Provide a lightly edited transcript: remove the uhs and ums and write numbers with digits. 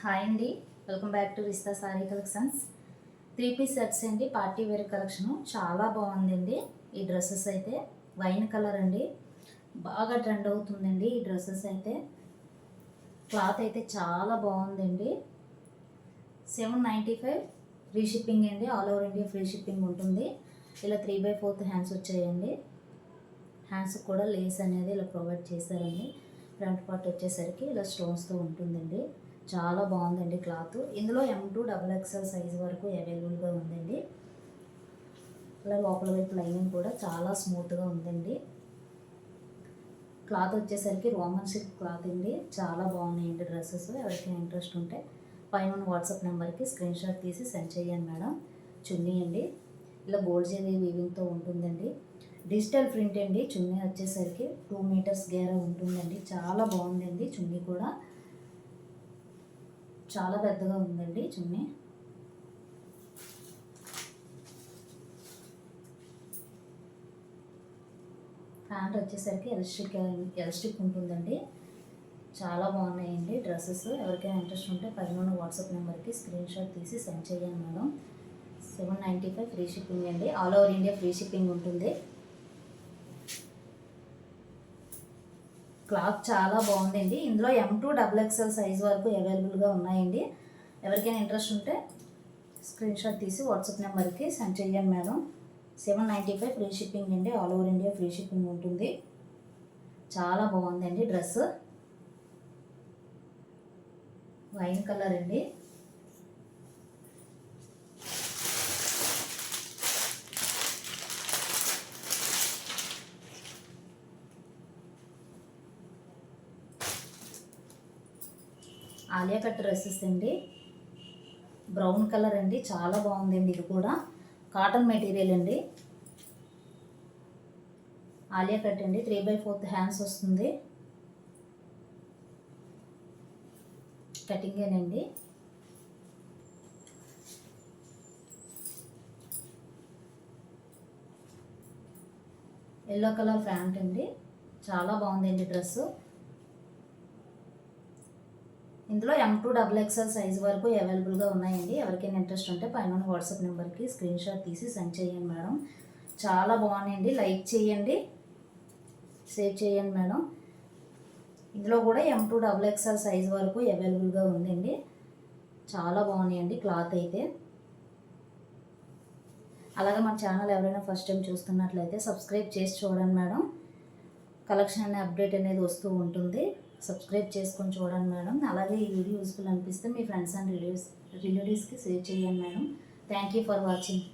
Hi అండి, welcome back to Rista sari collections. 3 piece sets అండి, party wear collection చాలా బాగుందండి. ఈ డ్రెస్సెస్ అయితే వైన్ కలర్ అండి, బాగా ట్రెండ్ అవుతుందండి. ఈ డ్రెస్సెస్ అయితే క్లాత్ అయితే చాలా బాగుందండి. 795 ఫ్రీ షిప్పింగ్ అండి, all over India free shipping ఉంటుంది. ఇలా 3/4 హ్యాండ్స్ వచ్చాయండి. హ్యాండ్స్ కూడా లేస్ అనేది ఇలా ప్రొవైడ్ చేశారండి. ఫ్రంట్ పార్ట్ వచ్చేసరికి ఇలా స్టోన్స్తో ఉంటుందండి. చాలా బాగుందండి క్లాత్. ఇందులో M2 XXL సైజ్ వరకు అవైలబుల్గా ఉందండి. ఇలా లోపల వైపు లైనింగ్ కూడా చాలా స్మూత్గా ఉందండి. క్లాత్ వచ్చేసరికి రోమన్ సిల్క్ క్లాత్ అండి. చాలా బాగున్నాయండి డ్రెస్సెస్. ఎవరికైనా ఇంట్రెస్ట్ ఉంటే పైన వాట్సాప్ నెంబర్కి స్క్రీన్ షాట్ తీసి సెండ్ చేయండి మేడం. చున్నీ అండి ఇలా గోల్డ్ జరీ వీవింగ్తో ఉంటుందండి. డిజిటల్ ప్రింట్ అండి. చున్నీ వచ్చేసరికి 2 మీటర్స్ గేరా ఉంటుందండి. చాలా బాగుందండి. చున్నీ కూడా చాలా పెద్దగా ఉందండి చున్నీ. ప్యాంట్ వచ్చేసరికి ఎలాస్టిక్ ఉంటుందండి. చాలా బాగున్నాయండి డ్రెస్సెస్. ఎవరికైనా ఇంట్రెస్ట్ ఉంటే పైన వాట్సాప్ నెంబర్కి స్క్రీన్ షాట్ తీసి సెండ్ చేయండి మేడం. 795 ఫ్రీ షిప్పింగ్ అండి, all over India free shipping ఉంటుంది. క్లాత్ చాలా బాగుందండి. ఇందులో M2 XXL సైజ్ వరకు అవైలబుల్గా ఉన్నాయండి. ఎవరికైనా ఇంట్రెస్ట్ ఉంటే స్క్రీన్ షాట్ తీసి వాట్సాప్ నెంబర్కి సెండ్ చేయండి మేడం. 795 ఫ్రీ షిప్పింగ్ అండి, all over India free shipping ఉంటుంది. చాలా బాగుందండి డ్రెస్. వైన్ కలర్ అండి. ఆలియా కట్ డ్రెస్సెస్ అండి. బ్రౌన్ కలర్ అండి, చాలా బాగుందండి. ఇది కూడా కాటన్ మెటీరియల్ అండి. ఆలియా కట్ అండి, 3/4 హ్యాండ్స్ వస్తుంది. కటింగేనండి. ఎల్లో కలర్ ప్యాంట్ అండి. చాలా బాగుందండి డ్రెస్సు. ఇందులో M2 XXL సైజ్ వరకు అవైలబుల్గా ఉన్నాయండి. ఎవరికైనా ఇంట్రెస్ట్ ఉంటే పైన వాట్సాప్ నెంబర్కి స్క్రీన్ షాట్ తీసి సెండ్ చేయండి మేడం. చాలా బాగున్నాయండి. లైక్ చేయండి, షేర్ చేయండి మేడం. ఇందులో కూడా M2 XXL సైజ్ వరకు అవైలబుల్గా ఉందండి. చాలా బాగున్నాయండి క్లాత్ అయితే. అలాగే మన ఛానల్ ఎవరైనా ఫస్ట్ టైం చూస్తున్నట్లయితే సబ్స్క్రైబ్ చేసి చూడండి మేడం. కలెక్షన్ అనే అప్డేట్ అనేది వస్తూ ఉంటుంది. సబ్స్క్రైబ్ చేసుకొని చూడండి మేడం. అలాగే ఈ వీడియో యూస్ఫుల్ అనిపిస్తే మీ ఫ్రెండ్స్ అండ్ రిలేటివ్స్కి షేర్ చేయండి madam. Thank you for watching.